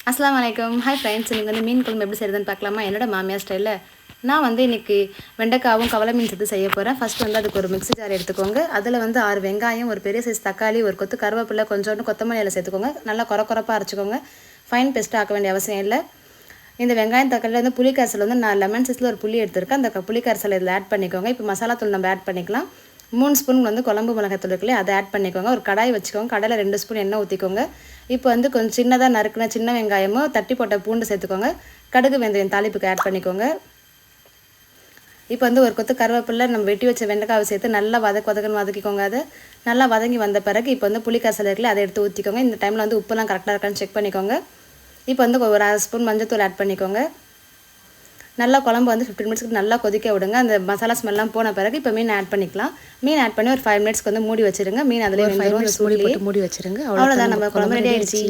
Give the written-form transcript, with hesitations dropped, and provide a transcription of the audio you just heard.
அஸ்ஸலாமு அலைக்கும். Hi friends, இன்றைக்கி வந்து மீன் குழம்பு எப்படி செய்கிறதுன்னு பார்க்கலாமா? என்னோட மாமியார் ஸ்டைலில் நான் வந்து இன்றைக்கி வெண்டைக்காவும் கவலை மீன் சேர்த்து செய்ய போகிறேன். ஃபஸ்ட்டு வந்து அதுக்கு ஒரு மிக்ஸி ஜார் எடுத்துக்கோங்க. அதில் வந்து 6 வெங்காயம், ஒரு பெரிய சைஸ் தக்காளி, ஒரு கொத்து கருவேப்பிலை, கொஞ்சோண்டு கொத்தமல்லி இலை சேர்த்துக்கோங்க. நல்லா கொரப்பாக அரைச்சிக்கோங்க. ஃபைன் பேஸ்ட்டாக ஆக்க வேண்டிய அவசியம் இல்லை. இந்த வெங்காயம் தக்காளியில் வந்து புளி கரைசல் வந்து நான் லெமன் சைஸில் ஒரு புளி எடுத்துருக்கேன். அந்த புளி கரைசலை இதில் ஆட் பண்ணிக்கோங்க. இப்போ மசாலா தூள் நம்ம ஆட் பண்ணிக்கலாம். 3 ஸ்பூன் வந்து குழம்பு மிளகாய்த்தூள் இருக்குல்லையே, அதை ஆட் பண்ணிக்கோங்க. ஒரு கடாய் வச்சுக்கோங்க. கடாயில் 2 ஸ்பூன் எண்ணெய் ஊற்றிக்கோங்க. இப்போ வந்து கொஞ்சம் சின்னதாக நறுக்குன சின்ன வெங்காயமும் தட்டி போட்ட பூண்டு சேர்த்துக்கோங்க. கடுகு வெந்தயம் தாளிப்புக்கு ஆட் பண்ணிக்கோங்க. இப்போ வந்து ஒரு கொத்து கருவேப்பிலை நம்ம வெட்டி வச்ச வெண்டைக்காவை சேர்த்து நல்லா வதக்குன்னு வதக்கிக்கோங்க. அதை நல்லா வதங்கி வந்த பிறகு இப்போ வந்து புளி கரைசல் இருக்குல்ல, அதை எடுத்து ஊற்றிக்கோங்க. இந்த டைமில் வந்து உப்புலாம் கரெக்டாக இருக்கான்னு செக் பண்ணிக்கோங்க. இப்போ வந்து ஒரு 1/2 ஸ்பூன் மஞ்சத்தூள் ஆட் பண்ணிக்கோங்க. நல்லா குழம்பு வந்து 15 மினிட்ஸ்க்கு நல்லா கொதிக்க விடுங்க. அந்த மசாலா ஸ்மெல்லாம் போன பிறகு இப்போ மீன் ஆட் பண்ணிக்கலாம். மீன் ஆட் பண்ணி ஒரு 5 மினிட்ஸ்க்கு வந்து மூடி வச்சிருங்க. மீன் அதிலே வெந்துடும். மூடி வச்சிருங்க. அவ்வளோதான், நம்ம குழம்பு ரெடி ஆயிடுச்சு.